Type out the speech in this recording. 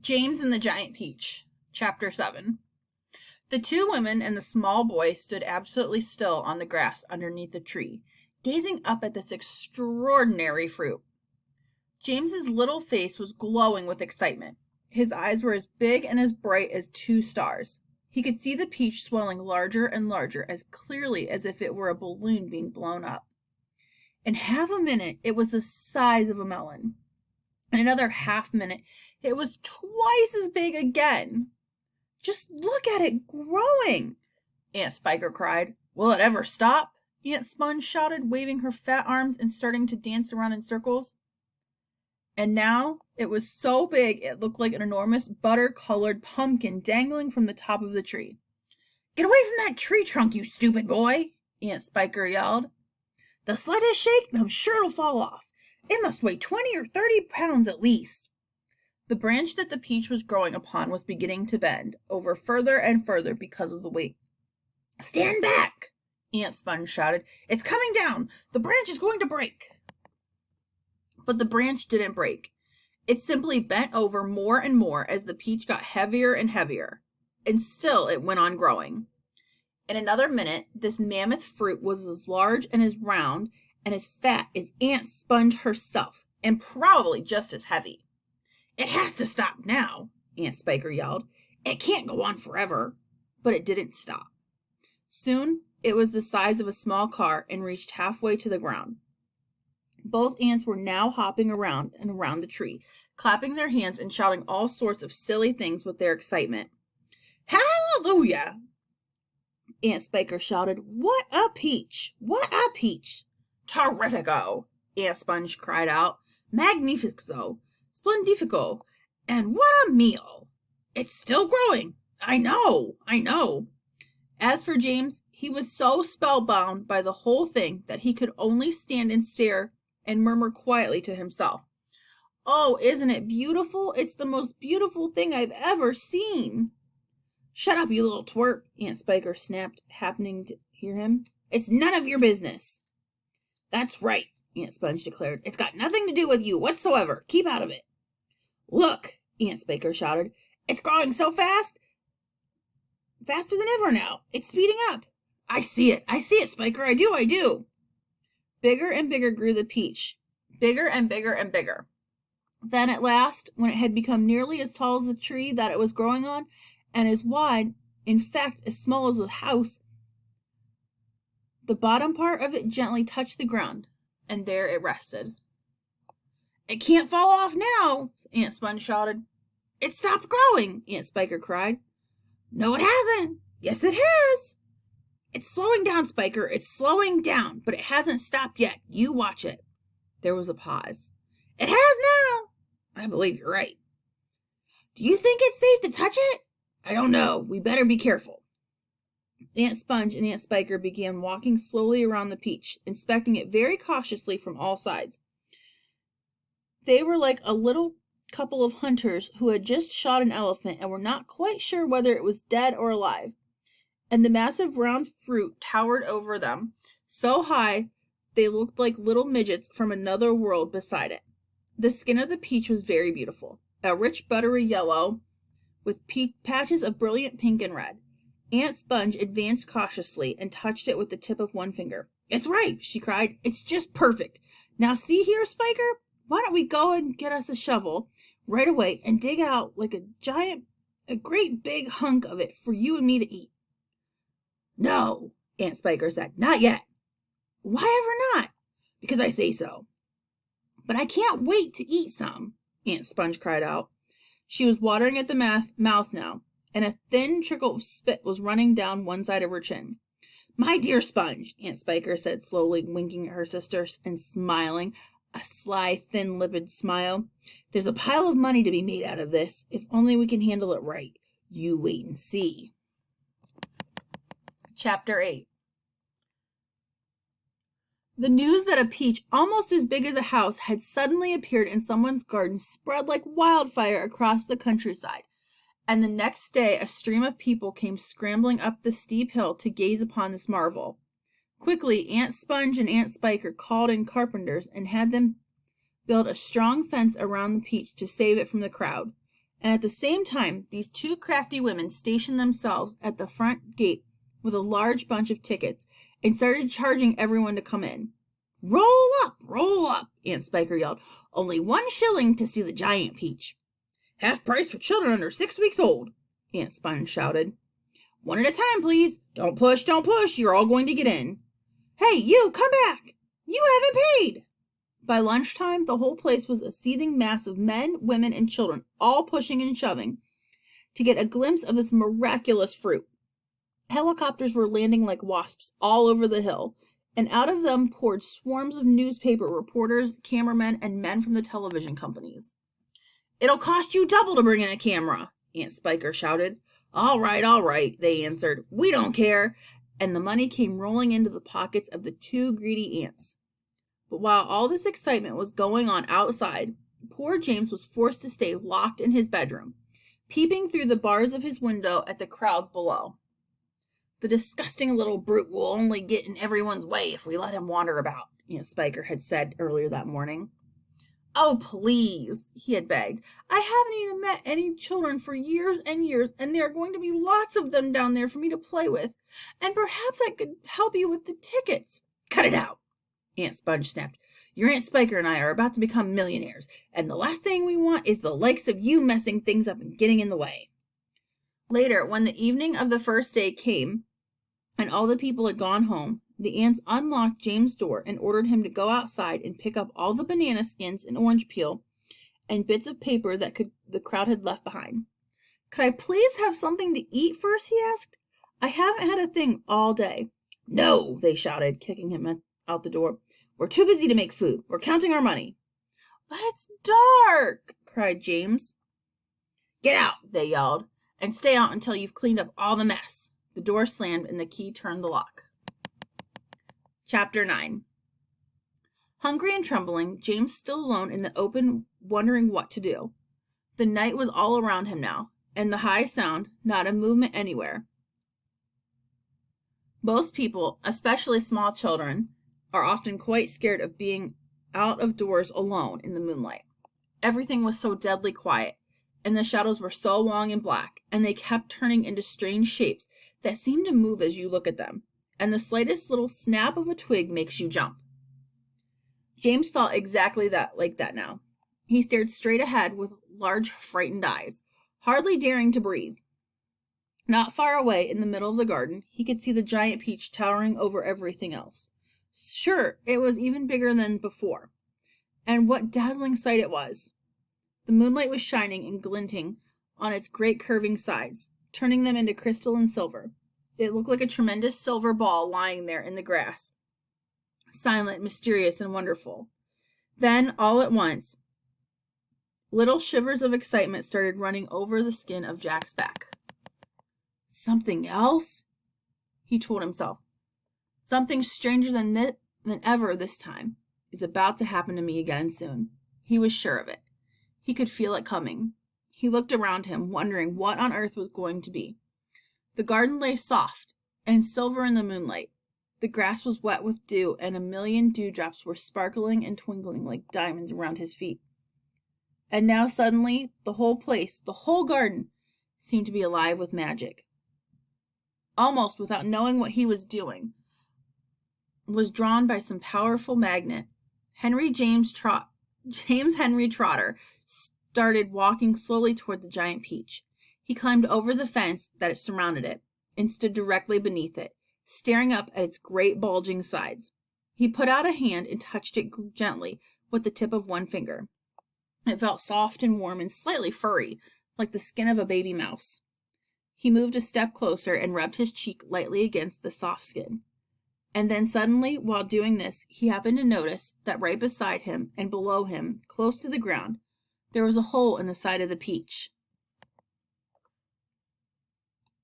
James and the Giant Peach, Chapter 7. The two women and the small boy stood absolutely still on the grass underneath the tree, gazing up at this extraordinary fruit. James's little face was glowing with excitement. His eyes were as big and as bright as two stars. He could see the peach swelling larger and larger, as clearly as if it were a balloon being blown up. In half a minute, it was the size of a melon. In another half minute, it was twice as big again. Just look at it growing, Aunt Spiker cried. Will it ever stop? Aunt Sponge shouted, waving her fat arms and starting to dance around in circles. And now it was so big it looked like an enormous butter-colored pumpkin dangling from the top of the tree. Get away from that tree trunk, you stupid boy, Aunt Spiker yelled. The slightest shake and I'm sure it'll fall off. It must weigh 20 or 30 pounds at least. The branch that the peach was growing upon was beginning to bend over further and further because of the weight. Stand back, Aunt Sponge shouted. It's coming down. The branch is going to break. But the branch didn't break. It simply bent over more and more as the peach got heavier and heavier. And still it went on growing. In another minute, this mammoth fruit was as large and as round and as fat as Aunt Sponge herself, and probably just as heavy. It has to stop now, Aunt Spiker yelled. It can't go on forever. But it didn't stop. Soon, it was the size of a small car and reached halfway to the ground. Both aunts were now hopping around and around the tree, clapping their hands and shouting all sorts of silly things with their excitement. Hallelujah! Aunt Spiker shouted. What a peach! What a peach! Terrifico! Aunt Sponge cried out. Magnifico! Splendifico! And what a meal! It's still growing! I know! As for James, he was so spellbound by the whole thing that he could only stand and stare and murmur quietly to himself. Oh, isn't it beautiful? It's the most beautiful thing I've ever seen. Shut up, you little twerp, Aunt Spiker snapped, happening to hear him. It's none of your business. That's right, Aunt Sponge declared. It's got nothing to do with you whatsoever. Keep out of it. Look, Aunt Spiker shouted. It's growing so fast. Faster than ever now. It's speeding up. I see it, Spiker. I do. Bigger and bigger grew the peach. Bigger and bigger and bigger. Then at last, when it had become nearly as tall as the tree that it was growing on, and as wide, in fact, as small as a house, the bottom part of it gently touched the ground, and there it rested. It can't fall off now, Aunt Sponge shouted. It stopped growing, Aunt Spiker cried. No, it hasn't. Yes, it has. It's slowing down, Spiker. It's slowing down, but it hasn't stopped yet. You watch it. There was a pause. It has now. I believe you're right. Do you think it's safe to touch it? I don't know. We better be careful. Aunt Sponge and Aunt Spiker began walking slowly around the peach, inspecting it very cautiously from all sides. They were like a little couple of hunters who had just shot an elephant and were not quite sure whether it was dead or alive. And the massive round fruit towered over them, so high they looked like little midgets from another world beside it. The skin of the peach was very beautiful, a rich buttery yellow with patches of brilliant pink and red. Aunt Sponge advanced cautiously and touched it with the tip of one finger. It's ripe, she cried. It's just perfect. Now see here, Spiker, why don't we go and get us a shovel right away and dig out like a great big hunk of it for you and me to eat. No, Aunt Spiker said, not yet. Why ever not? Because I say so. But I can't wait to eat some, Aunt Sponge cried out. She was watering at the mouth now, and a thin trickle of spit was running down one side of her chin. My dear Sponge, Aunt Spiker said slowly, winking at her sister and smiling, a sly, thin-lipped smile. There's a pile of money to be made out of this, if only we can handle it right. You wait and see. Chapter 8. The news that a peach almost as big as a house had suddenly appeared in someone's garden spread like wildfire across the countryside, and the next day a stream of people came scrambling up the steep hill to gaze upon this marvel. Quickly, Aunt Sponge and Aunt Spiker called in carpenters and had them build a strong fence around the peach to save it from the crowd, and at the same time, these two crafty women stationed themselves at the front gate with a large bunch of tickets and started charging everyone to come in. Roll up, Aunt Spiker yelled. Only 1 shilling to see the giant peach. Half price for children under 6 weeks old, Aunt Sponge shouted. 1 at a time, please. Don't push. You're all going to get in. Hey, you, come back. You haven't paid. By lunchtime, the whole place was a seething mass of men, women, and children, all pushing and shoving to get a glimpse of this miraculous fruit. Helicopters were landing like wasps all over the hill, and out of them poured swarms of newspaper reporters, cameramen, and men from the television companies. It'll cost you double to bring in a camera, Aunt Spiker shouted. All right, they answered. We don't care. And the money came rolling into the pockets of the 2 greedy aunts. But while all this excitement was going on outside, poor James was forced to stay locked in his bedroom, peeping through the bars of his window at the crowds below. The disgusting little brute will only get in everyone's way if we let him wander about, Aunt Spiker had said earlier that morning. Oh, please, he had begged. I haven't even met any children for years and years, and there are going to be lots of them down there for me to play with, and perhaps I could help you with the tickets. Cut it out, Aunt Sponge snapped. Your Aunt Spiker and I are about to become millionaires, and the last thing we want is the likes of you messing things up and getting in the way. Later, when the evening of the first day came, and all the people had gone home, the aunts unlocked James' door and ordered him to go outside and pick up all the banana skins and orange peel and bits of paper that the crowd had left behind. Could I please have something to eat first, he asked. I haven't had a thing all day. No, they shouted, kicking him out the door. We're too busy to make food. We're counting our money. But it's dark, cried James. Get out, they yelled, and stay out until you've cleaned up all the mess. The door slammed and the key turned the lock. Chapter 9. Hungry and trembling, James still alone in the open, wondering what to do. The night was all around him now, and the high sound, not a movement anywhere. Most people, especially small children, are often quite scared of being out of doors alone in the moonlight. Everything was so deadly quiet, and the shadows were so long and black, and they kept turning into strange shapes that seemed to move as you look at them, and the slightest little snap of a twig makes you jump. James felt exactly like that now. He stared straight ahead with large, frightened eyes, hardly daring to breathe. Not far away in the middle of the garden, he could see the giant peach towering over everything else. Sure, it was even bigger than before. And what dazzling sight it was! The moonlight was shining and glinting on its great curving sides, turning them into crystal and silver. It looked like a tremendous silver ball lying there in the grass, silent, mysterious, and wonderful. Then, all at once, little shivers of excitement started running over the skin of Jack's back. Something else? He told himself. Something stranger than ever this time is about to happen to me again soon. He was sure of it. He could feel it coming. He looked around him, wondering what on earth was going to be. The garden lay soft and silver in the moonlight. The grass was wet with dew, and a million dewdrops were sparkling and twinkling like diamonds around his feet. And now suddenly, the whole place, the whole garden, seemed to be alive with magic. Almost without knowing what he was doing, was drawn by some powerful magnet. James Henry Trotter started walking slowly toward the giant peach. He climbed over the fence that surrounded it and stood directly beneath it, staring up at its great bulging sides. He put out a hand and touched it gently with the tip of one finger. It felt soft and warm and slightly furry, like the skin of a baby mouse. He moved a step closer and rubbed his cheek lightly against the soft skin. And then suddenly, while doing this, he happened to notice that right beside him and below him, close to the ground, there was a hole in the side of the peach.